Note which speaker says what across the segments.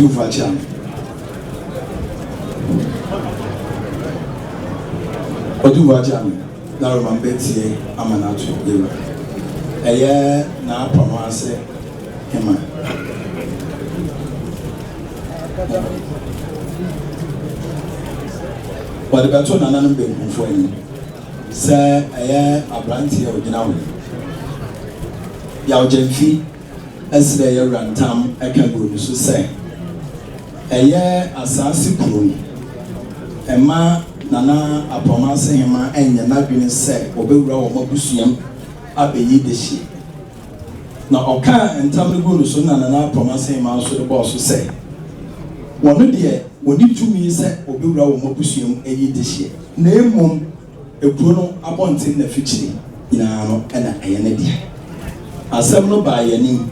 Speaker 1: Odu Vacham. Odu Vacham. Now remember Betty Amanatu. A year now Apromasehene. What about two Nanan Baby for you? Sir, a year a brandy of Ginawi. Yaw Jenfi, as they ran tam, I can go to say. A year a sassy crew. A ma Nana Apromasehene and Yanabin said, Obera Mobusium, Abbey the sheep. Now, Oka and Tamago, so Nana Apromasehene, so the boss will say. One day, when you two me said, Obera Mobusium, a ye this year. Name mum, a bruno appointing the future in an ayanadi. A seminal by a name.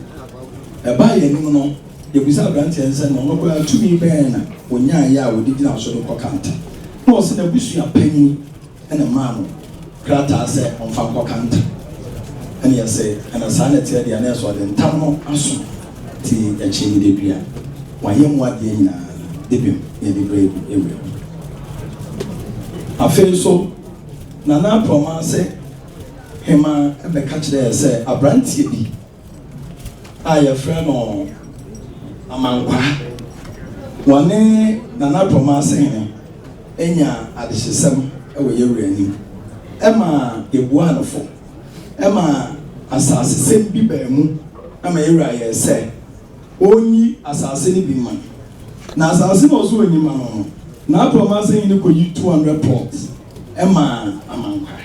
Speaker 1: A by a name, the wizard branches and no longer to be banner when ya we did not sort of cocant. No, said a wish you a penny and a mamma. Crata said on Fan Cocant. And he said, and a sanitary the announced or the Tammo Asu tea and chimney de beer. Why him what the debim in the grave area. I feel so. Nana Apromasehene Hema ebe catch there say a brandy bi. A friend or amankwa. Wane Nana Apromasehene enya adesesem ewe yewre ani. Ema ebuanofo. Ema asasesem bi ba mu. Ema yewra ye say onyi asase ni bi man. Na asase no so onyi man no. Na Apromasehene ko yi 200 plots. Ema amankwa.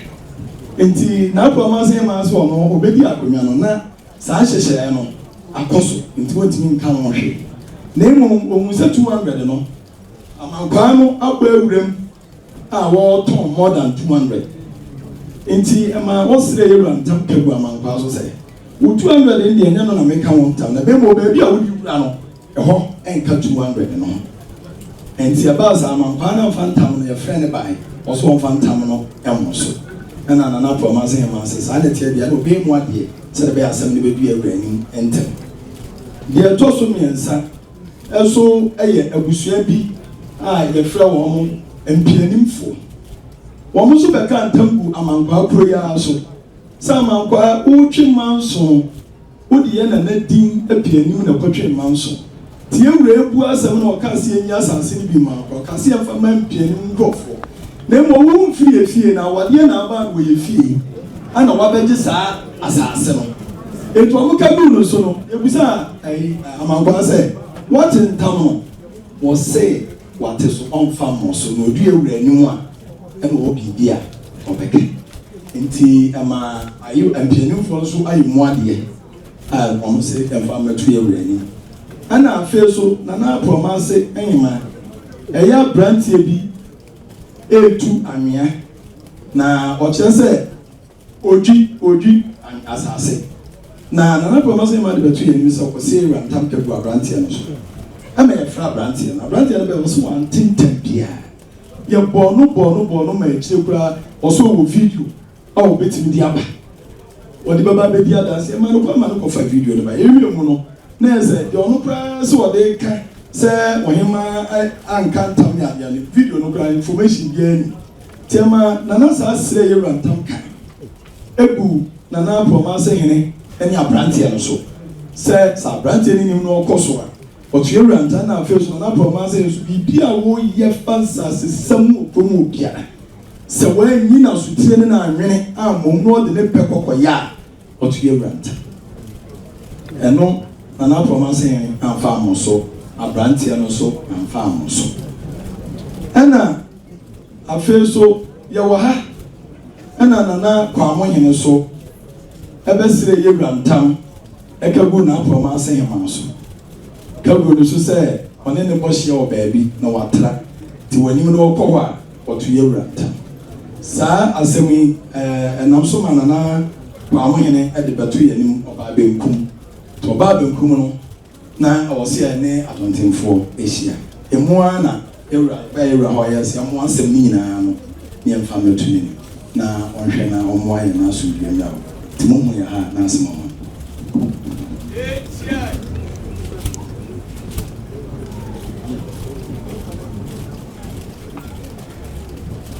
Speaker 1: Enti na Apromasehene ma so no obedi akonwa no na saa hyehye no akoso enti wantimi nka ho hwe na emu se 200 no amankwa no aba ewurem a wo ton more than 200 enti ema wosire yewura ntam kagu amankwa so se wo 200 ndi enya no na meka ho ntam na be mo ba bi a wodi wura no eho enka 200 no enti abaza amankwa na fantam no ye friend bai oso fantam no emoso and Nana Apromasehene says, I let you be one year, said the assembly will be a raining enter. Dear Tossum and son, also a bushrabi, I, the frail woman, and pianim for. One most of a can't temple among Prayer so. Some inquire, Uchin Manson, would the end and let Dean a pianim a coaching Manson. Tia Rebu, some or Cassian Yas and Sinibima, or Cassia for man pianim go for. Name won't fear now, what you know about where you feel. I know what I just said as I said. It was a no so. It was among us say, what in town was say what is on farm so no dear anyone and will be dear or begin. Inti ama are you and piano for so I am 1 year. I almost say a farmer 2 year ready. And I feel so Nana Apromasehene any man. A year brandy be. Etu amia na oche se oji and asase na Nana Apromasehene ma de betu yeni so ko se ran tam kebu abrantie no so ama e fra abrantie na abrantie no be wo so wan tintam bia ye bonu ma e kire kura oso wo video o betimi di aba wo de baba be di adanse ma no ko fa video no ba e wi mu no na eze de ono kura so wo de ka say ohima anka ntam ya ni video no gra information bi ani tema Nana sa sire ye rantam kan ebu Nana Apromasehene eni abrantie no so say sa abrantie ni nim no okoso a otu ye rantam na afi so Nana Apromasehene so bi a wo ye fansa sesam okomu obiara se wa nyi na so tie ne na anwene a mom no de ne pekokọ ya otu ye rantam eno Nana Apromasehene amfa mo so abrantie no so amfa mo so ana afi so ye wo ha ana Nana Kwamohene so ebesire ye rantam ekagu na Apromasehene ma so kagu do so say one ne bohye o baabi na watra ti wanim no okọ a otu ye rantam sa asemi enam so ma Nana Kwamohene e de betu yanim oba benkum to oba benkum no na awose ne atontemfo ehia emua na ewra hoyes emu asem ni nyina no ne mfa metu ni na onhwe na omo aye na so bia ya timomu ya ha na asem ho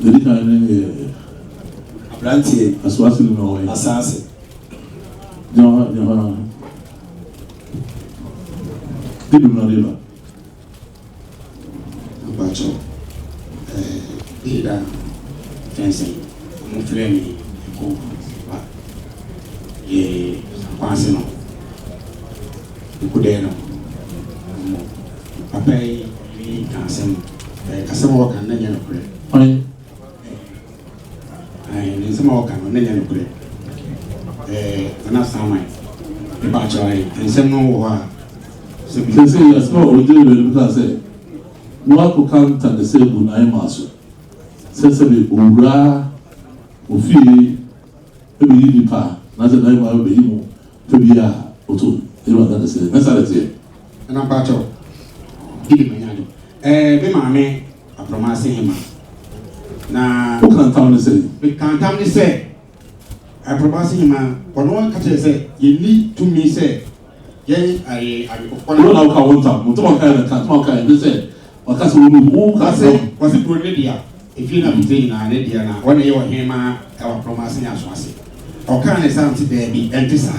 Speaker 2: Dedi kane
Speaker 1: abrantie
Speaker 2: aswase no we.
Speaker 1: asase.
Speaker 2: Jaha. Dibi na dela.
Speaker 3: Abacho. Ida fencing. Mo frɛ me ko ba. Ye kwase no. Ko de no. Papa yi kasem. Kasem wo kan na nya no kure. Ai ni nsɛm a wɔka no na nya no kure. Na samai. Abacho ai nsɛm no wɔ hɔ a
Speaker 2: Sese yasma oje be because no ko kanta de sebu na ai maso. Sese be owura ofie e be yi pa na se na ai ma be yi mo fe bia oto e wa da se na sa le
Speaker 3: na Abacho gidi manyado be maame Apromasehene na
Speaker 2: o kan tawo ne se
Speaker 3: be kan tam ne se Apromasehene ono ka tell say you need to me say yẹn ayé àbíkọ́kọ́
Speaker 2: náà. Wọ́n náà ká wọ́n ta mo tó máa ká yẹn ká tó máa ká yẹn ní sẹ́ ọ̀ká sọ wọ́n mu wọ́n ká sọ.
Speaker 3: Wọ́n sì kúrò ní ìdíyà èfi náà fìdí yìí náà ní ìdíyà náà wọ́n yẹ wọ́n hẹ́n máa ẹ̀wọ̀ Apromasehene aṣọ àṣẹ. Ọ̀ká ní sáà ti bẹ̀ẹ̀ bí ẹ̀ ń ti sá.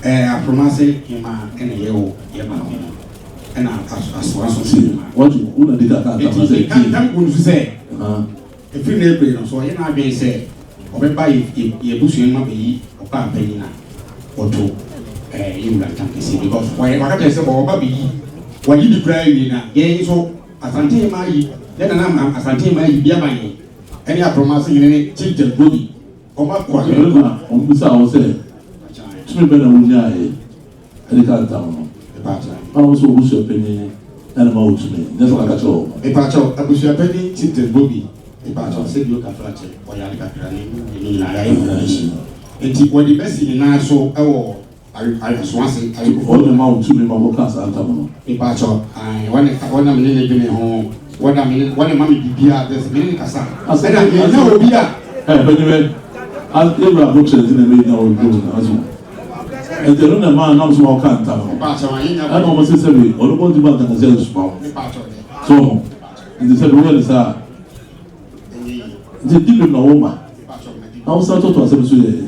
Speaker 3: Apromasehene ẹ̀nà yẹ wọ yẹ máa wọ̀ ẹ̀nà aṣọ àṣọ sí i.
Speaker 2: Wọ́n ti wọ́n náà di ká ká tàbí sẹ́.
Speaker 3: Ká kún un sẹ́ èfi náà èpè náà sọ yẹn náà bẹ̀ sẹ́ ọ̀bẹ bá yẹ busua máa bẹ̀ yí ọ̀pá àbẹ̀yìn náà ọ̀tọ̀ you will attack because why I say about baby when you declare na ye so Asantehene mai then na Asantehene mai bia ban any Apromasehene ne chief body o ma kwa
Speaker 2: na o bisa o se tumi be na wunya e ele ka ta no
Speaker 3: e pa cha
Speaker 2: ma o so o so penye na ma o tumi na so ka cho
Speaker 3: e pa cha abusua penny chief body e pa cha se bio ka fra che o ya ka kra ni na ya e shi enti what the best in na so e wo I just want to say
Speaker 2: all the amount to me my workers are coming.
Speaker 3: Ipacho when I'm in the home what I mean when mommy bibia there's many kasa I said I know bibia
Speaker 2: anyway as Abraham looks at the main now as well and the other man now small can't tell I almost say we all about the back and the small so in the said where is that the deep in the woman I was out to say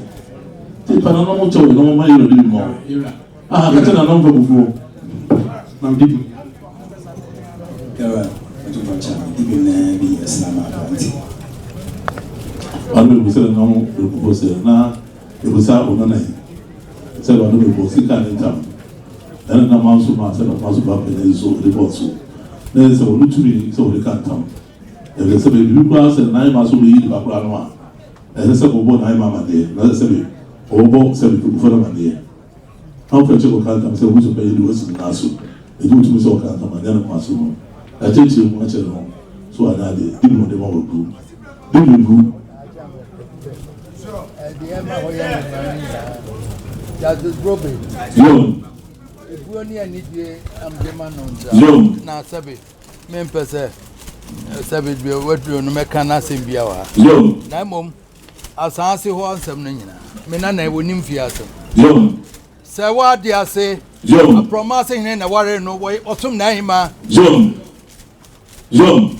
Speaker 2: ti pana no mo chowe no ma yiro di mo ka tena no mbo bufu
Speaker 3: na mbibu
Speaker 1: Ewa atupacha ibi na bi Islam advanti
Speaker 2: anu bi se na mo bufu se na e bu sa ona na se ba no bufu si ka ni tam ana na ma so ma se na ma so ba pe na so report so na se o lutumi se o ka tam e se be bi kwa se na ma so be yi ba kwa no a e se bo na ma ma de na se be obo se bi for na de how can you call them say who to pay you was in aso e do to so kan tam na ma so no a chechi mo che no so ana de ibi mo de ma wo group group
Speaker 4: so the emma ho ya na just this broken
Speaker 2: yo
Speaker 4: ebu ni ani die am de ma no
Speaker 2: yo
Speaker 4: na sabe me mpese sabe bi wadro no me kana sem bia wa
Speaker 2: yo
Speaker 4: na mom asanse ho ansem no nyina me na na wonim fi asem
Speaker 2: yo
Speaker 4: se wa dia ase
Speaker 2: yo
Speaker 4: Apromasehene na ware no wo otum na hima
Speaker 2: yo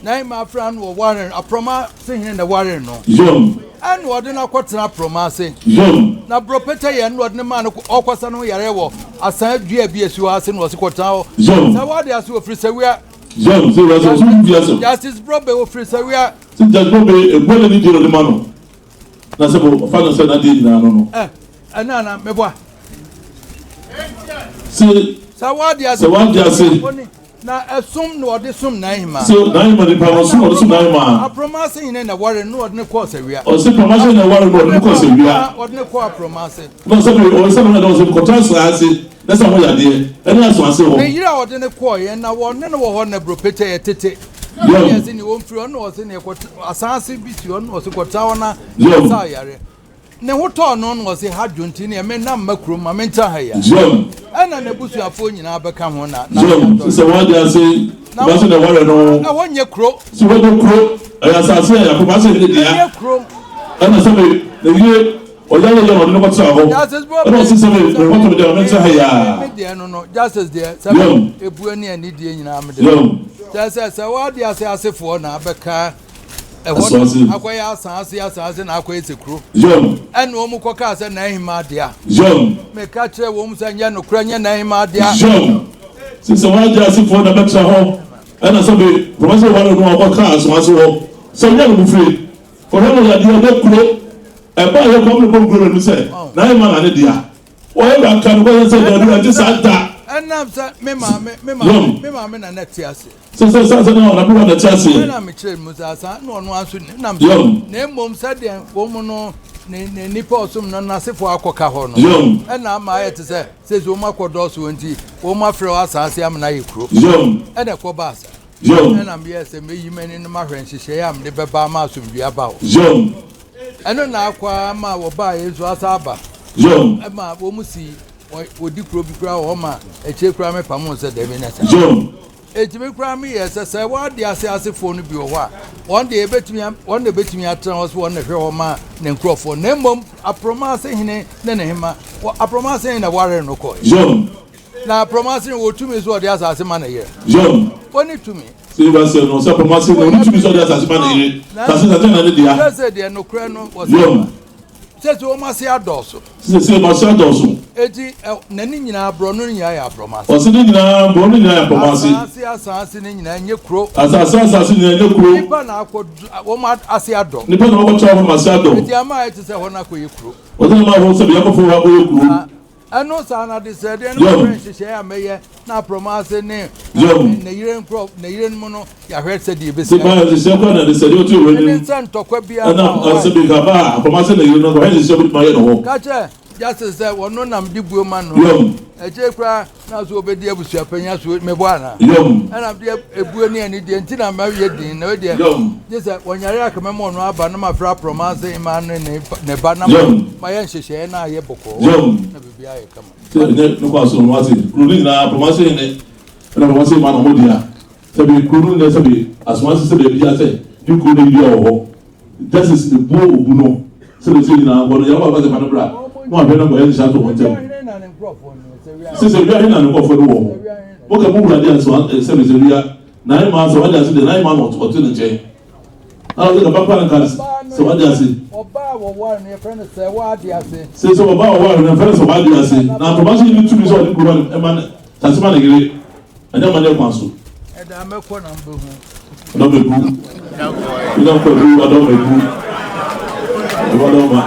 Speaker 4: na hima fran wo ware Apromasehene na ware no
Speaker 2: yo
Speaker 4: an wo de na kwotena Apromasehene
Speaker 2: yo
Speaker 4: na bropete ye no de ma no okwasa no yare wo asan dua bi esu ase no se kwotena ho se wa dia ase ofri sewia
Speaker 2: yo se wa so bi aso
Speaker 4: justice brobe ofri sewia
Speaker 2: se just brobe e gbole ni diro de ma no na se bo fa no se na di na no
Speaker 4: na meboa
Speaker 2: se
Speaker 4: sawadi ase na esum no ode sum na hima
Speaker 2: so na hima de pa sum ode sum na hima
Speaker 4: Apromasehene na ware no ode ne ko sewia
Speaker 2: o se Apromasehene na ware no ode ne ko sewia
Speaker 4: ode ne ko Apromasehene
Speaker 2: no se o se na do se ko transfer ase na se mo ya de eni aso ase ho
Speaker 4: me yira ode ne ko ye na wo ne no wo na bropete ye tete yes ni wo mfiri ono ose ne ko asanse bi si ono ose ko tawo na sa yare ne hoto no no ose hadwonti ne me na makro ma me nta ha ya ana na busuafo nyina beka ho na
Speaker 2: se wa dia se ba se na ware no
Speaker 4: na wonye kro
Speaker 2: se wo kro aya sa se ya Apromasehene dia
Speaker 4: kro
Speaker 2: ana se me ne ye o ya ye no ko tsa ho no se se me ko to de me nta ha ya
Speaker 4: me dia no justice dia se ebu ani ani dia nyina me de se wa dia se asefo na beka akwaya asase na akwaya sekro ene wo mu koka se na hima dia me ka kire wo mu se nya no kura nya na hima dia
Speaker 2: since one day asifo na betra ho ena so be professor wa no akoka aso ho so nya no free for him ya dia na kuro e ba ye kom no kuro no se na hima na ne dia wo e ba kan ko se do dia ti santa
Speaker 4: enam sa me ma na net ase
Speaker 2: so na bi na ase
Speaker 4: na me kire mu sa no no aso nam na mom sa de wo mu no ne nipa osum no na sefo akoka ho no ena ma ye te se zo ma kodo so nti wo ma frɛ asase am na yekro ena ko ba sa ena me ye se me yimani no ma hwen hyehyɛ am de beba ma asomdua ba ho eno na akwa ma wo ba yesu asaba ema wo musi odi kro bi kra wo ma eche kra me pamo se de bi na sa ejime kra me ye se wa de asefo no bi wo a one day betumi atra ho so one hwe ho ma ne nkrofo na mom Apromasehene ne ne hema Apromasehene na ware no ko na Apromasehene wo tumi so de asase ma na ye oni tumi
Speaker 2: se ba se no se Apromasehene oni tumi so de asase ma na ye asase na ne dia
Speaker 4: se de no kra no wo se o ma se adoso
Speaker 2: se ma se adoso
Speaker 4: eti na ni nyina abro no nyina ya Apromasehene
Speaker 2: o se ni nyina abro no nyina ya Apromasehene
Speaker 4: asase ni nyina nye kro
Speaker 2: asase ni nye kro
Speaker 4: nipa na akọ wo ma ase ado
Speaker 2: nipa na wo cha wo ma se ado
Speaker 4: eti ama eti se ho na akọ ye kro
Speaker 2: o se ma ho se bi akọ fo wa akọ ye kro
Speaker 4: anu sa na de se de no hyehyɛ ya meye na Apromasehene na yire mu no ya hwɛ se de be se
Speaker 2: ba se ko na de se de o tu we ni
Speaker 4: nsan tokwa bia
Speaker 2: na ase bi ka ba Apromasehene na yire no ko hɛ se bi ma ye no ho
Speaker 4: ka che just say wono nam di buo ma no eche kra na so obedi abusua panya so me bo ana ana de ebuo ni ani de ntina ma ye din na we de just wonyare akama mo no aba na ma fra Apromasehene ma no ne ba na ma ye hyehyɛ na ye boko na bibia ye kama
Speaker 2: no kwa so no ati kuru na Apromasehene na Apromasehene ma no mo dia sabi kuru na sabi aswansi sabi bia say di kuru ni bia ho that is the bo obuno sabi na bo ya ba se ma no bra mo abena bo ye shato ho tem sisi bia hina no kofo no wo mo ka mo bra dia so sabi se bia na ai ma so wa dia se de na ai ma no to ne nche na o de papa na kan so wa dia se
Speaker 4: oba wo wa ne friend say wa dia se
Speaker 2: so oba wo wa ne friend so wa dia se na Apromasehene ni tumi so de kuro e ma tasima na gire anya ma ne kwanso
Speaker 4: e da me ko na mbe hu
Speaker 2: do me bu ina ko bu do me bu do ma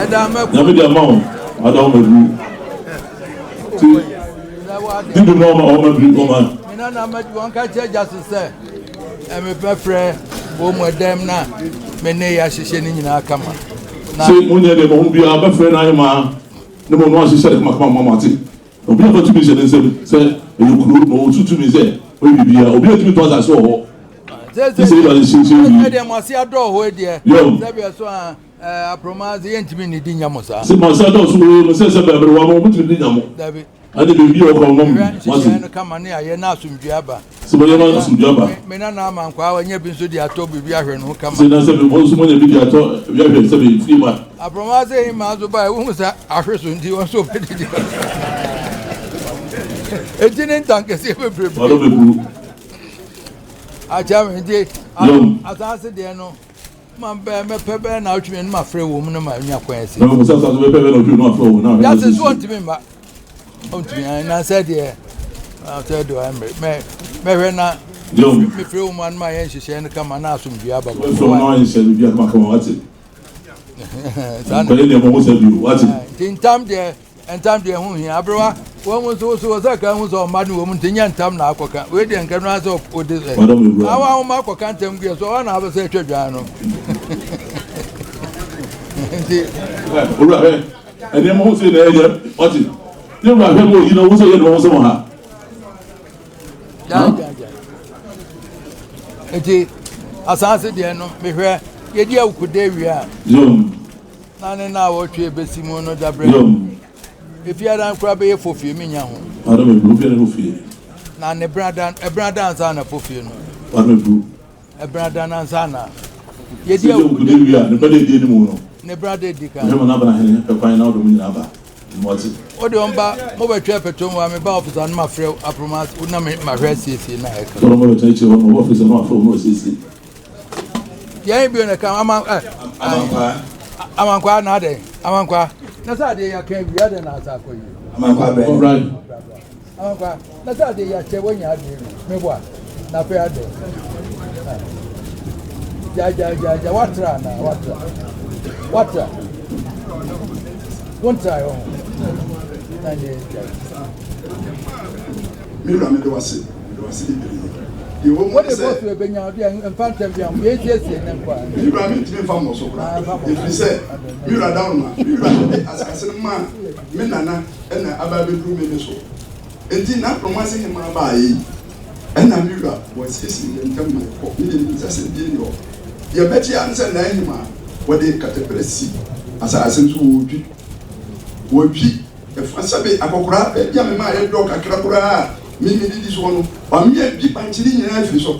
Speaker 4: da me ko
Speaker 2: na me dia ma o do me bu ti do no ma o ma bu o ma
Speaker 4: mina na ma di won ka che just say e me pefre o mo dem na me ne ya hyehyɛ ni nyina kama
Speaker 2: na se mo nye de mo bi a ba fre na ai ma ne mo no hyehyɛ kama kama mama ti obi a to mi se ne se e kuru no tutu mi se o bi bia obi a to mi to asase ho se ba le se
Speaker 4: e de mo se ado ho e de se bi so Apromasehene yentimi ni di nyamo sa
Speaker 2: se mo se ado so mo se ba bre wa mo mutimi di nyamo
Speaker 4: dabi
Speaker 2: ade be bi o ko mo
Speaker 4: mo se no kama ne aye na asumdua ba
Speaker 2: se mo ye na asumdua ba
Speaker 4: me na na ma nkwa wa nya bi nso di ato bibi ahwe no kama
Speaker 2: se na se mo so mo nya bi di ato bi ahwe se be free ma
Speaker 4: Apromasehene ma zo ba wo sa ahwe so ndi won so be di ejine ntanke se be bre
Speaker 2: ba do be bu
Speaker 4: acha me ndi asase de no ma be me pebe na otwe no ma frɛ wo mu no ma nya kwan se
Speaker 2: no mo sa so be pebe na otwe no afro wo na
Speaker 4: ya se so ntimi ma ontimi na said there I tell you me hwe na me frɛ wo mu an ma ye hyehyɛ no kama na asomdua ba
Speaker 2: ba from now in shall be kama kama wati ko le mo mo se bi wati
Speaker 4: tintam de hu hia abrewa wo mu so za ka hu so ma no wo mu tinya ntam na akoka we de nka no aso o de awa ho ma akoka ntam gu so na aba se twedwa no ndi
Speaker 2: ora he ene mo se na ye wati ni ra he mo yi na wo se ye no wo se mo ha
Speaker 4: ja eti asase de no me hwe ye di akude wi a na ne na wo twe besimu no dabre if you are crab here for few minya ho
Speaker 2: I don't know no fear
Speaker 4: na ne brother ansa na for few no
Speaker 2: I don't know
Speaker 4: e brother ansa na ye
Speaker 2: dia ku de wi a ne bade di ni mu no
Speaker 4: ne brother di kan
Speaker 2: ne mo na ba na he pe kwan na do mu nyina ba mo ti
Speaker 4: What do you want? Mobile trap at home. I'm about to my friend Apromasehene. Would not make my rest easy.
Speaker 2: I'm take you on office and not for more easy.
Speaker 4: Yeah, be on a come. I'm quite not there. I'm quite. That's how they came the other night for you.
Speaker 1: I'm quite right.
Speaker 4: I'm quite. That's how they are when you had me. What? Not fair day. Ja, what run? What? One try on.
Speaker 5: Mira, was you
Speaker 4: what about you being out there and phantom young? Yes, and
Speaker 5: you ran into me from also. If you say, Mira down, you ran as I said, man, Minana, and Ababy room in the show. And did not promising him my buy. And Amira was hissing and coming for me, just in dinner. You bet you answer Nahima, what they cut a press as I sent to would be. If I say, I go grab a young man, dog, a cracura, me this one, or me a deep and chilling in every so.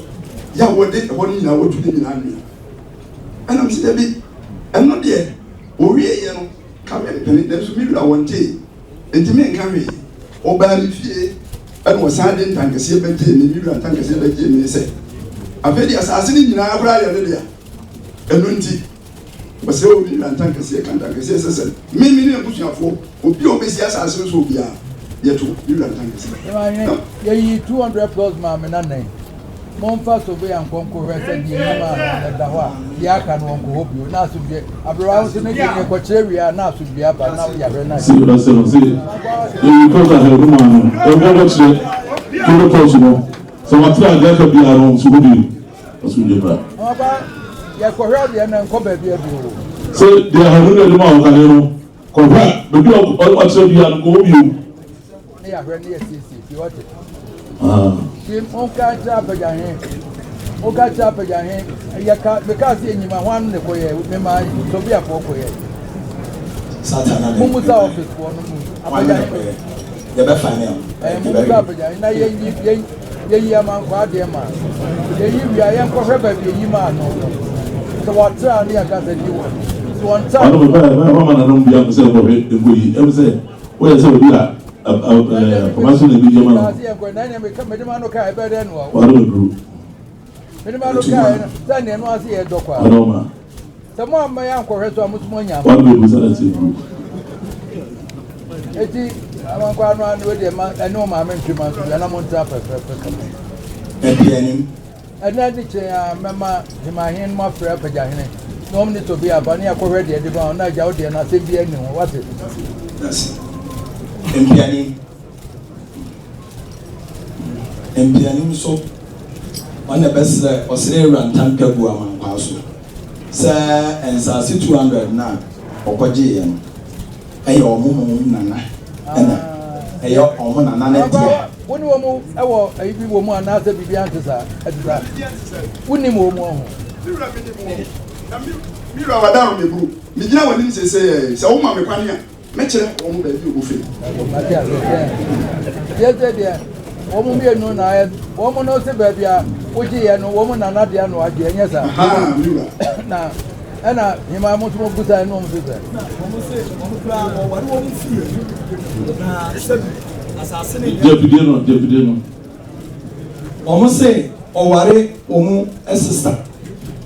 Speaker 5: Ya, what they want in our to in Army. And I'm still I'm not there. Oh, yeah, come and penny, there's a mirror one day. And the men come here. Oh, badly fear. And was sudden tank a silver game, mirror tank a silver game, they say. I've had the assassin in our brother. And but say we and tank a second tank a second. Many pushing for be obviously assassins will be yet to you and tank.
Speaker 4: Yeah, 200 plus, ma'am, and name. Monfas obey and conquer and the can won't hope you now to be around to make a quateria now to be up and now we are very nice. See, you
Speaker 2: because I have a woman, I possible. So I try to be around to you. What's with you?
Speaker 4: Yeah, correct, and then come back here.
Speaker 2: So they are really more than you know. Correct, but you are also be able to go you.
Speaker 4: They are very near if you watch it. Jim, catch up again. Catch up again. Because in my one, the way with my to be a folk way.
Speaker 1: Satan,
Speaker 4: who office for
Speaker 1: the best final.
Speaker 4: And move up again. Ye man, what dear man. Ye I am correct, you man. So what's on the account that you want? So one time,
Speaker 2: I don't be able to say about it. If we ever say, where is it? Promotion in the German.
Speaker 4: I become a man of Kai better than
Speaker 2: what do we do?
Speaker 4: Minimum of Kai, then there was here, Doctor.
Speaker 2: I don't know.
Speaker 4: Some of my uncle has so much money.
Speaker 2: What do we say?
Speaker 4: I'm going to run with them. I know my mention, and I'm on top of
Speaker 1: it.
Speaker 4: And then remember my hand, my prayer, normally to be a bunny, I already at the ground, I out there and I think the end. What is it?
Speaker 1: That's in pianim so one the best Australian tanker Guaman Paso. Sir, and Sassy 200 now, or Pajian. Ayo, Nana, and Ayo, Nana. When you move, I will woman another be answers at that. Wouldn't you move more?
Speaker 5: Mira wa down the group. Me jina wani say so ma me kwanya. Me kire o mo ba bi o fe.
Speaker 4: Yes there. O mo me no na o mo no se ba bia o ji ye no o mo na na dia no age enya sa.
Speaker 5: Ha mira.
Speaker 4: Na ana hima mo tumo buta no mo se.
Speaker 6: O mo se o mo kra o wari o mo fie. Na se asasene.
Speaker 2: Deputy no.
Speaker 1: O mo se o wari o mo sister.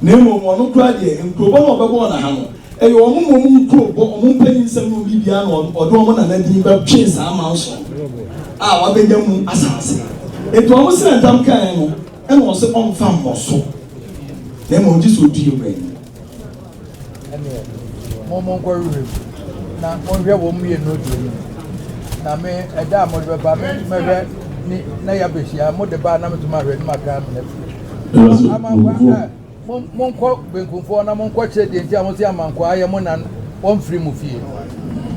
Speaker 1: Nemo no kura de nkobo no bebo na ha no e yo mo nkobo o mo panyin sem no bibia no o do mo na na din ba twe sa ma so a wa benya mu asase eto o mo se ntam kan no e no se on fam mo so nemo ji so di obre
Speaker 4: mo kwa rure na mo hwe wo mu ye no di na me e da mo be ba me hwe ni na ya be hia mo de ba na me to ma hwe ni ma ka na Monko Benkunfo na monko chede ntia mo se amanko aye mo na won free mu fie.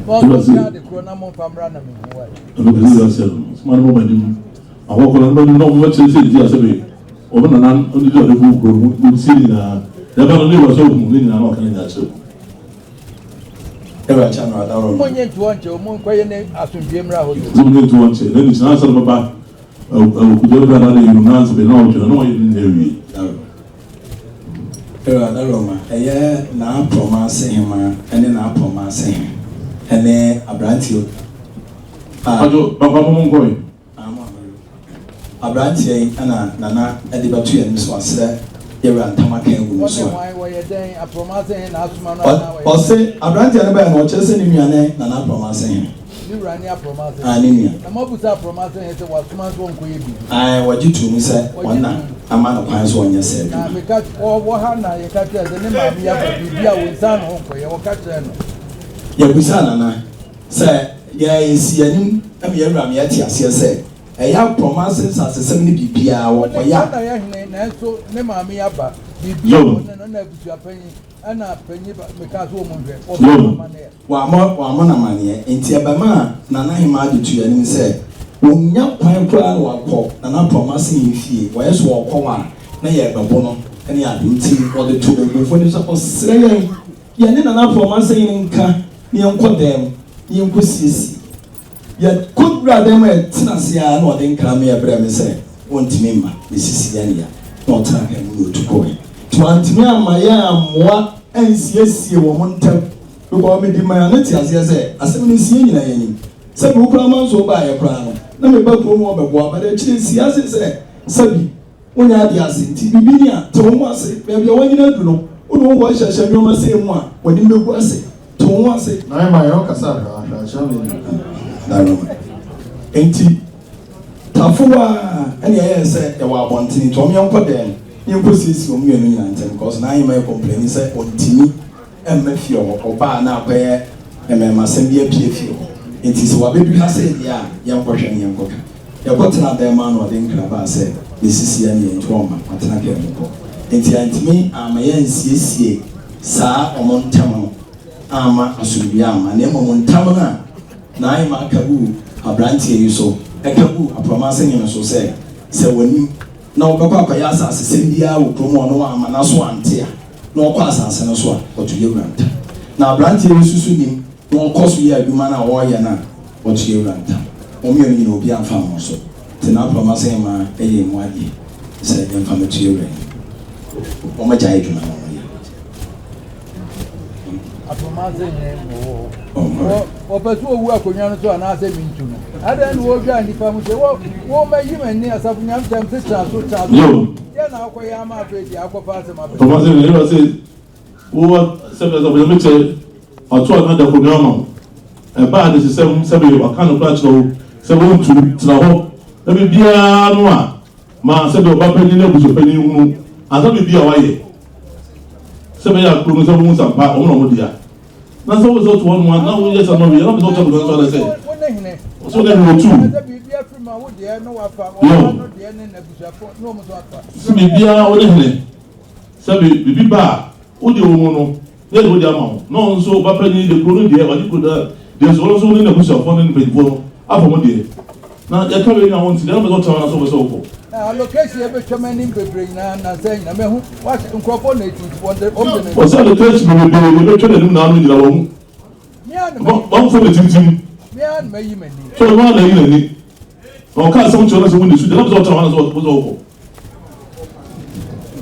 Speaker 4: Won ka de kro na mon famra na me ho wa.
Speaker 2: No be so say. Smart mo mani. Awo ko na no mo chede ntia se be. O na na oni do de bu kro mu si na. Da ba no le wa so mu ni na no kan da che.
Speaker 1: E ba cha no da ro.
Speaker 4: Mo nye ntu onche o mo nkoye ne asundie mra ho.
Speaker 2: Mo nye ntu onche. Na ni sa sa baba. O ku do ba na le yu na se be na o che na o ye ni ewi.
Speaker 1: Roma, na Apromasehene and then Apromasehene and then Abrantio.
Speaker 2: Ajo baba mo ngoi.
Speaker 1: Abrantie ana nana edibatu ya nso asre yewra ntama kan gu so. O se abrantie na ba na o chese ni nuane nana Apromasehene.
Speaker 4: Ni Apromasehene.
Speaker 1: Ani nia.
Speaker 4: Na mo busa Apromasehene se wasuma so nko ye bi.
Speaker 1: Waji tu ni se wana ama na kwan so onye se.
Speaker 4: Na me ka wo ha na ye ka tell se ne ma mi ya bi a wo nsa no nko ye wo ka tell no.
Speaker 1: Ya busa nana se ya esi anim am yewra me ati ase se eya Apromasehene sasesem ni bibia wo ya.
Speaker 4: Na ya hene na so ne ma mi ya ba bibia wo na busu apanyi ana panyi me ka so mo hwe o ma ne
Speaker 1: wa mo na mane enti ebema nana hima adetu anim se onya kwan kura na wakọ nana Apromasehene fie wo yeso okọ wa na ye bebo no ene ya nti wo de to bebo fo ni so osre ye ne nana Apromasehene nka ni enko dem ni enko siesi ye kudra dem etina se ya na o de nka me ya bra me se wontimi mma esisi ya ne ya na o tra ka mu otu ko tuantimi amaya amoa ensiesie wo montam because me di man na ti ase se asem ni sie nyina yanim se bi ukura man so ba ya kura no na me ba ko mo bebo ba da chire si ase se sabi onya ade ase nti bibini a to mo ase be bia wanyina du no ono wo hyehye nyoma se mu a wodi megu ase to mo ase
Speaker 5: na ma yo kasa ka sha me
Speaker 1: na no enti tafuwa ene ya se e wa bontini to me enko den yɛnkɔ siesie wɔn mmienu nyinaa ntɛm because na ayɛma yɛ complain sɛ ɔntimi ɛmma fie hɔ ɔbaa na akɔyɛ ɛmɛmasɛm bi apue fie hɔ nti sɛ wabɛdu ha sɛ deɛ a yɛnkɔhwɛ ne yɛnkɔka yɛkɔtena dan ma na ɔde nkraba sɛ yɛsisi ya ne yɛnti ɔma atena ka mu kɔ nti antimi ama yɛnsiesie saa ɔmo ntam no ama asomdue ama na mmom ntam no a na ayɛma akabu aberanteɛ yi so ɛkabu Apromasehene so sɛ wɔnim na obekwa kwaya asase sendia wo promo no ama na so ante a na okwa asase no so a otuye wuranta na abrante yesusu nim na okoso ye aduma na wo ye na otuye wuranta o mi oni na obi afa mo so te na Apromasehene ma eye mu ade se emfa metuye wuranta o ma jaye aduma no ye
Speaker 4: Apromasehene mo Opemsuo wu akonya no so ana ase mintu no adan wo gwa nipa mu se wo ma yimani asafu nyam tam se tra so ye na akoya ma afedi akofa ase ma
Speaker 2: Apromasehene you say wo se be so be meche oto na da ko nyama e ba de se be wa kan kra chiro se wo ntu tra ho e be bia no a ma se be oba pani na buso pani hu asa be bia wa ye se be ya kru se wo sampa o no mo dia na so wo so to one na wo yes no we na so to go so say so they go too
Speaker 4: bibia fi ma wo de no wa fa no de ne na busuafo no mo so afa
Speaker 2: si bibia wo de hene sabi bibi ba wo de wo no ye de wo de ama no nso ba pani de kro no de wa di kro da de so ne na busuafo ne pedifo no afọ mo de na ya ka we na won ti de na so to na so ko
Speaker 4: location ebe twamani bebre na say na me hu wa nkrofo na etu wonder
Speaker 2: o sa location bebre be twede nim na anu nyira wo mu ba fo de timtim
Speaker 4: me an mayi mani
Speaker 2: so ma na yi na ni o ka so ncho na so woni su de na so to na so ko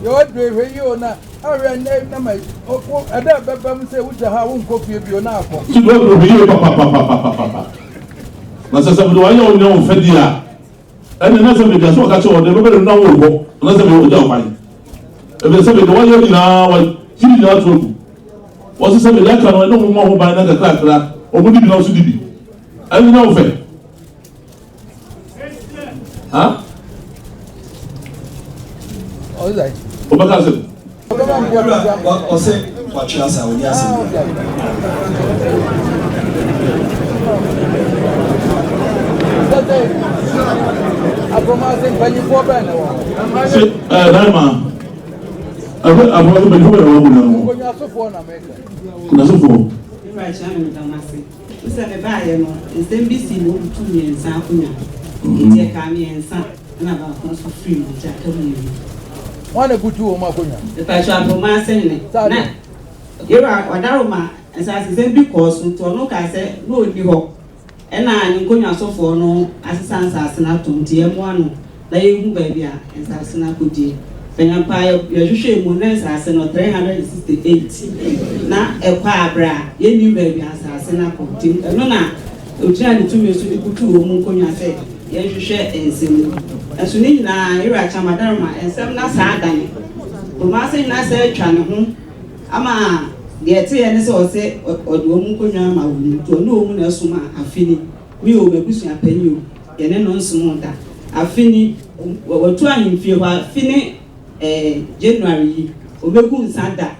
Speaker 4: yo dwe yo na awe na mai o ada baba mu say wuta ha won ko fie bio na akọ
Speaker 2: ti do yi pa na sa do wa yo ne o fedi a ene na se be ga so ka che o de be na wo bo na se be o ja kwa e be se be do wa yo ni na wa ti ni na to wo se be la ka no no mo ho ba na ka kra o mo di bi na so di bi ene na o fe ha
Speaker 4: o dai
Speaker 2: o ba ka se
Speaker 1: o se wa twa sa wo ni ase
Speaker 4: Apromasehene bani fo ba na wo
Speaker 2: se daima abo be ko na wo na
Speaker 4: ko nya so fo na me
Speaker 2: kuna so fo
Speaker 7: right channel damase se be ba ye no SMBC no tu mi ensa akunya ite ka mi ensa na ba ko so free no ja ka mi
Speaker 4: wana butu o ma konya
Speaker 7: ta sha Apromasehene na yeba wadaro ma ensa se bi ko so to no ka se no ni ho ena anyi konya so fo no asisansa asena to ntie mu ano na yehu ba bia ensa asena kodie Penyampa yɛhwehwɛ mu na asase no 368 na ɛkɔ abra yɛni baabi asase na kɔntim ɛno na ogyina ne tumi so de kutu wo mu nkonya sɛ yɛhwehwɛ nsɛm ɛso ne nyinaa yɛwura kyamadarma nsɛm na saa adane Apromasehene na sɛ atwa ne ho ama deɛ te yɛ ne sɛ ɔsɛ ɔde wo mu nkonya ma wo mu to ne wo mu na ɛsom a afini mi o mebusua panyi o yɛne no nsom da afini wɔtu ahemfie hɔ afini January yi obeku nsada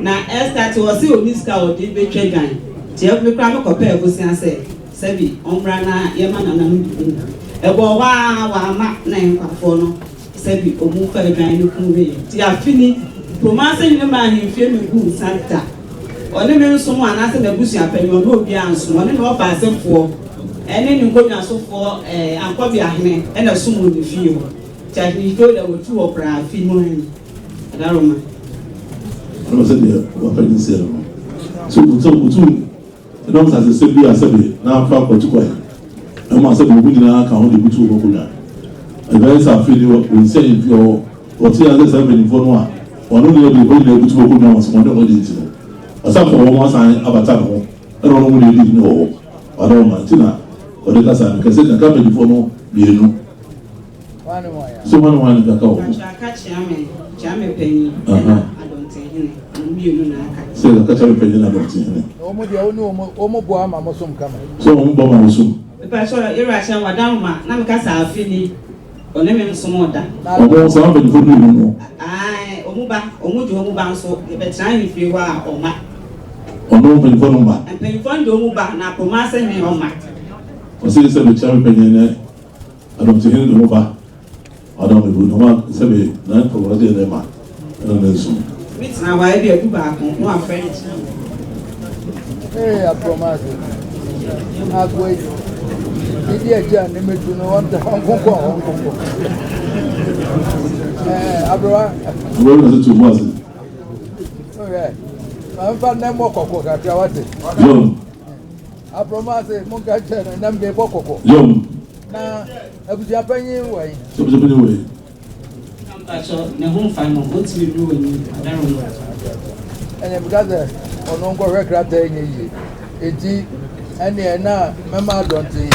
Speaker 7: na Esther te wɔse oni sika ɔde betwa dwan te ɛkura me kɔpɛ ɛbusua sɛ sɛbi ɔmmra na yɛma nana no bi ɛbɔ wa ama na nkwafoɔ no sɛbi ɔmu fa dwan no kunwe te afini Apromasehene ma ahemfie mebu nsada ɔne me nsom anase na busua panyi ɔne obi ansom ɔne na ɔfa asɛmfoɔ ɛne ne nkonya sofoɔ ankɔbi ahene ɛna som ne fie hɔ Charlie told her what you were proud of. Aroma.
Speaker 2: I was saying, what I said. So, and I was as a Serbia, I said, now far for 2 hours. I must have been winning our account with 2 Okuna. I very sad feeling when saying if you're what say others have been for one. One only of the way they put Okuna was one of the as I for one sign avatar. I don't know when you didn't know. I don't know, Tina, or the Casa, because I can't before no, you know. So one can go.
Speaker 7: Jame penny. Asantehene.
Speaker 2: Say the catcher penny Asantehene.
Speaker 4: Omo boa mama som kama.
Speaker 2: So bomba sum.
Speaker 7: Because irasha wadama na mkasa afini. One me nsom da.
Speaker 2: Omo sama be for no.
Speaker 7: Ai omuju omuba nso e betra hifie wa oma.
Speaker 2: Ono be for no ba.
Speaker 7: Penny fund omuba na Apromasehene oma.
Speaker 2: O say the chairman penny na Asantehene no ba. I don't know what to say. Not for what they demand. I don't know.
Speaker 7: It's now why they do back on one friend.
Speaker 4: Hey, Apromasehene. I'm going. Did you get a name to know what the Hong Kong? Abra.
Speaker 2: Where is it to was it?
Speaker 4: Okay. I'm from Nemo Coco. Got your what?
Speaker 2: Yo.
Speaker 4: Apromasehene, Munkachen, and Nambe Boko.
Speaker 2: Yo.
Speaker 4: Now, I was Japanese way.
Speaker 2: So, anyway.
Speaker 7: Ne home final, what's you doing? I don't know.
Speaker 4: And if that's a non-go record, and now, Mamma don't see.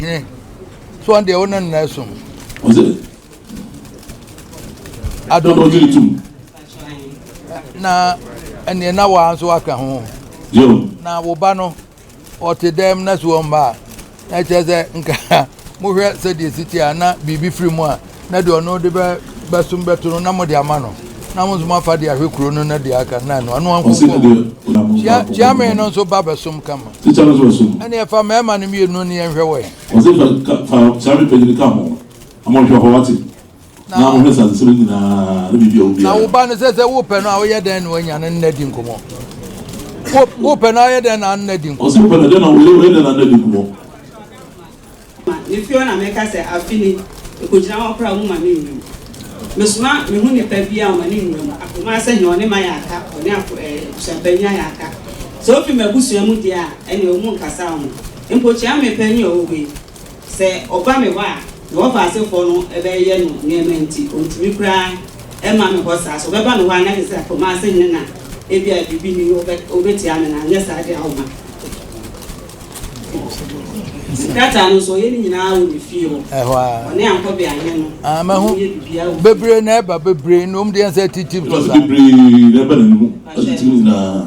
Speaker 4: So, on the owner Nelson.
Speaker 2: Was it?
Speaker 4: I don't know you too. Now, and the now one's walk home.
Speaker 2: Yo.
Speaker 4: Now, Obano or to them, that's one bar. I just said, Mura said the city are not be free more. Na do no de basum beto na mo de amano na mo zuma fa de ahwekuro no na de aka na no anu anko chairman no so baba sum kama
Speaker 2: teacher no so sum
Speaker 4: ani e fa mema ne mienu ne enhwe we
Speaker 2: o se fa chairman pe ni kama amo hwe ho wati na mo hwe se ni na bibi obi
Speaker 4: na wo ba no se wo pe no a wo ye den no anya ne nnadi nkomo wo pe no ye den na nnadi nkomo
Speaker 2: o se pe no den na wo ye den na nnadi nkomo
Speaker 7: if you na make us afini ekojina wa pra mu ma ne nwu mesuma me hu ne pa bia ma ne nwu Apromasehene one ma ya aka one champanya ya aka so fi mabusua mu dia ene o mu nkasa ho empochi ame panyi o we se oba me wa na wo fa asefo no ebe ye no nementi ontimi kra e ma me hosa so beba no wa na se Apromasehene na e bia bibi ni obeti ame na nya sa dia ho ma Kata no so ye ni nyina wo ni fie ho. One ankɔ bi anye no.
Speaker 4: Mahu. Bebre na eba bebre no de nsa titip to sa.
Speaker 2: Bebre na eba na mu. Titip na.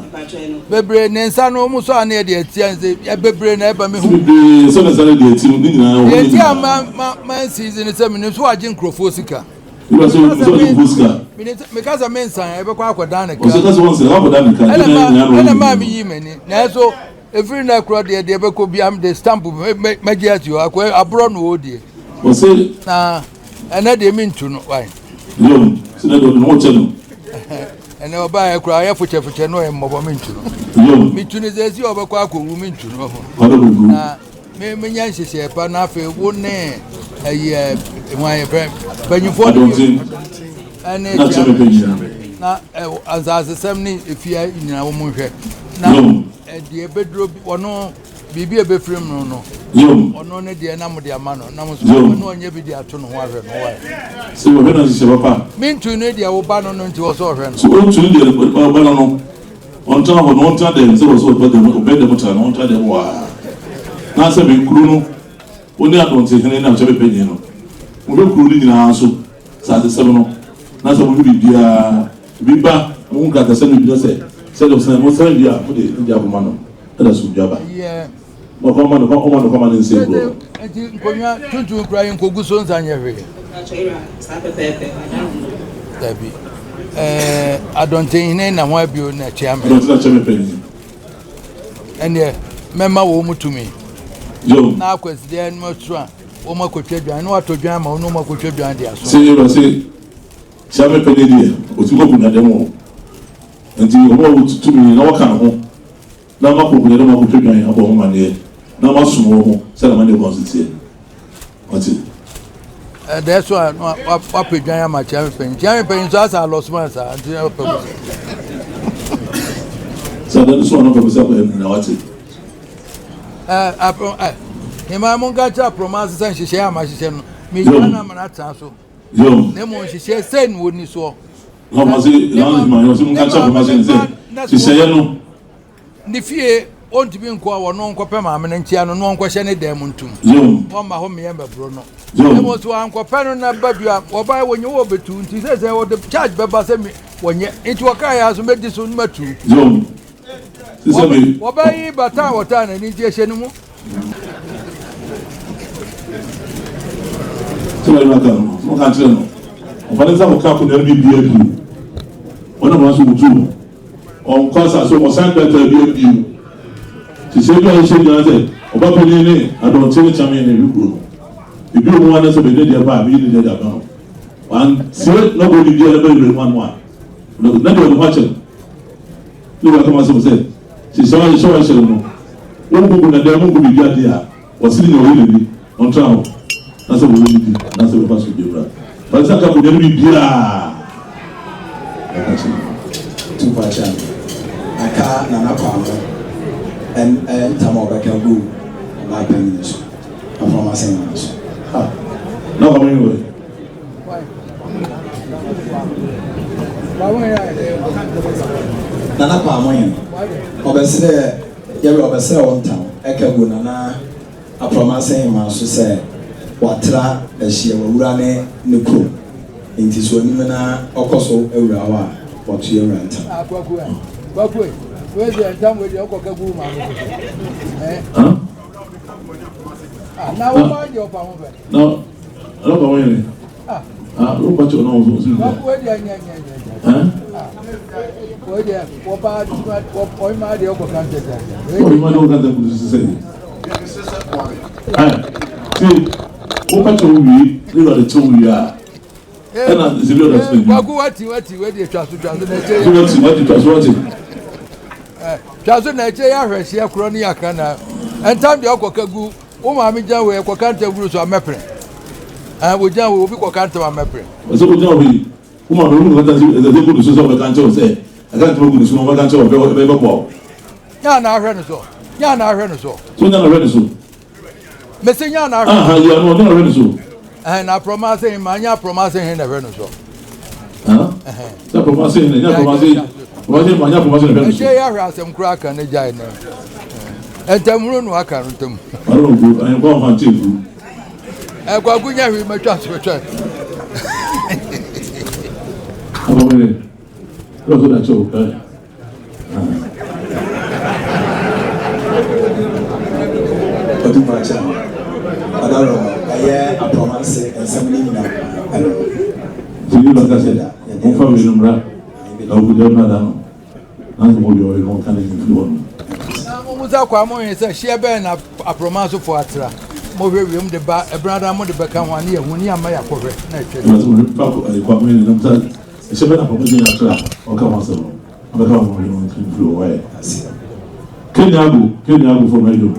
Speaker 4: Bebre ne nsa no mu so ane de atia nse bebre na eba me hu.
Speaker 2: Bebre so na sare de atia ni nyina wo.
Speaker 4: Ye tia man season se me no so agye nkrofo sika.
Speaker 2: You so busca.
Speaker 4: Me kasa men san ebe kwa akoda na ka.
Speaker 2: O se kasa won se akoda na ka.
Speaker 4: Ele ma mi yi mani. Na so every na crowd there dey be ko bi am the stamp magiat you akwa abro no odie
Speaker 2: o se
Speaker 4: na ena dey me ntu no why
Speaker 2: yo se na do no chelo
Speaker 4: ena oba e crowd ya fuche no e mbobo me ntu no
Speaker 2: yo
Speaker 4: me tu ne zesi obekwa akowu me ntu no na me nya nhyehyɛ pa na afa wo ne eye hwan e banyufo ene na azazesem ni efia nyina wo mu hwɛ na the bedroom ono bibi ebefrem no ono ne de na mo de ama no na mo so no onye bi de ato no ho ahwe no wa
Speaker 2: se wo na se papa
Speaker 4: mintu ne de wo ba no no nti wo so hwe no
Speaker 2: so o tu de ba no on ta ho no on ta de se wo so ba de mo ta no on ta de wa na se be kuru no oni Asantehene na che be penye no mo be kuru ni nyina so sa se no na se mo bi bia biba mo nkata se no bi se do se mo se bia mo de ndi aboma no da so bia ba mo ko ma no nse bro
Speaker 4: enti nkonya tuntu kura yin kogu so nsanye hwe dabi Asantehene na ho abio na chiame ene mema wo mutumi na kweside no so a wo makotwadwan no atodwan ma wo no makotwadwan dia so
Speaker 2: se chiame pene dia o ti go kuna demo enti wo mutumi na waka ho na makokuna demo makotwadwan abo ho mane na masumo ho se na mane consitie ati
Speaker 4: that's why what pedwan ma chiame pen so asa losman sa anti
Speaker 2: so that is one of the people na wati
Speaker 4: hema monga cha promise san hihye ama hihye no me yana mana tan so nemo hihye sen woni so
Speaker 2: no ma se land man yo se monga cha promise sen hihye no
Speaker 4: ni fie ontimi nko awo no nko pe ma me ntia no no nko hye ne dem ntum wo ma ho me yamba bro no nemo so anko pe no na babia oba wonye wo betu nti se wo de charge beba se me wonye nti waka ya so medi so matu Wabai bata watana ni jeshe numu.
Speaker 2: Tuwa ima kano, tuwa kantile no. Mfaneza wakaku na MBBA. Wana mwansu mutu. Onkwasa so mwasanka ta MBBA. Sisejwa yishe janaze. Obapo nene, Asantehene chame ne lukuno. Ibiyo mwana se bende diya ba, mili diya diya kano. Wan siwe nogo diya lebe yule mwana. Nadi wadu wache. Luwa kama se mse. Si sawa no mungu na dia mungu bidia dia wasili ni wile bi ontrao na so wile bi na so paso jura basa ka kunya bidia akachi
Speaker 1: tupacha aka na na pa en tamo ba ka go ba penny so Apromasehene so
Speaker 2: no come anyway
Speaker 1: nana pa amoyen obesere yero obesere wontam ekagu nana Apromasehene ma so se watra ehie wura ne kro enti so ni na okoso ewura wa watu ewura ntam
Speaker 4: kwakwe weze ntam we de okokagu ma na wo ba je opa ho be
Speaker 2: no alo ba wele lo ba cho no so
Speaker 4: kwakwe de anya Oye, oba ma de okokante ta.
Speaker 2: Ma de okokante ku se. Si, o pa cho wi, ni lo de cho wi a. Na se lo da se.
Speaker 4: Kwaku wati we de twaso na che.
Speaker 2: Wati twaso.
Speaker 4: Twaso na che ya hwehye akro ni aka na. Entam de okokagu, o ma mi jan we okokante guru so amepre. Wo jan we obi kokante ma mepre.
Speaker 2: So wo jan we uma no kanta ze ko so be kan cho se aka to go so be kan cho be bo
Speaker 4: ya na ahwe no so
Speaker 2: so na ahwe no so
Speaker 4: me se ya na ahwe
Speaker 2: ya no na ahwe no so
Speaker 4: na Apromasehene ma nya Apromasehene na ahwe no so
Speaker 2: na Apromasehene nya Apromasehene ma nya Apromasehene ahwe no so
Speaker 4: ya ahwe asem kura kan ne jai na entamuru no aka no tem
Speaker 2: aro go ayen ko fan tefu
Speaker 4: kwa gunya hwi ma twa so twa
Speaker 2: Abamene. Lo so da cho.
Speaker 1: tupacha adaro aye Apromasehene ensamni na
Speaker 2: Sini lo ka se da. Mo fa mi numra. Lo bu de na da no. Na so mo yo no kan ni flu on.
Speaker 4: Na mo muza kwa mo yin se hie be na Apromasehene fo atra. Mo hwehwem de ba ebrada mo de beka ho ani ehuni ama yakohwe na etwe.
Speaker 2: Mo so fa ko kwa mo ni numza. Se be na Apromasehene atra. O ka mo so. O ka mo yo no kan flu wa. Kenya go for my do.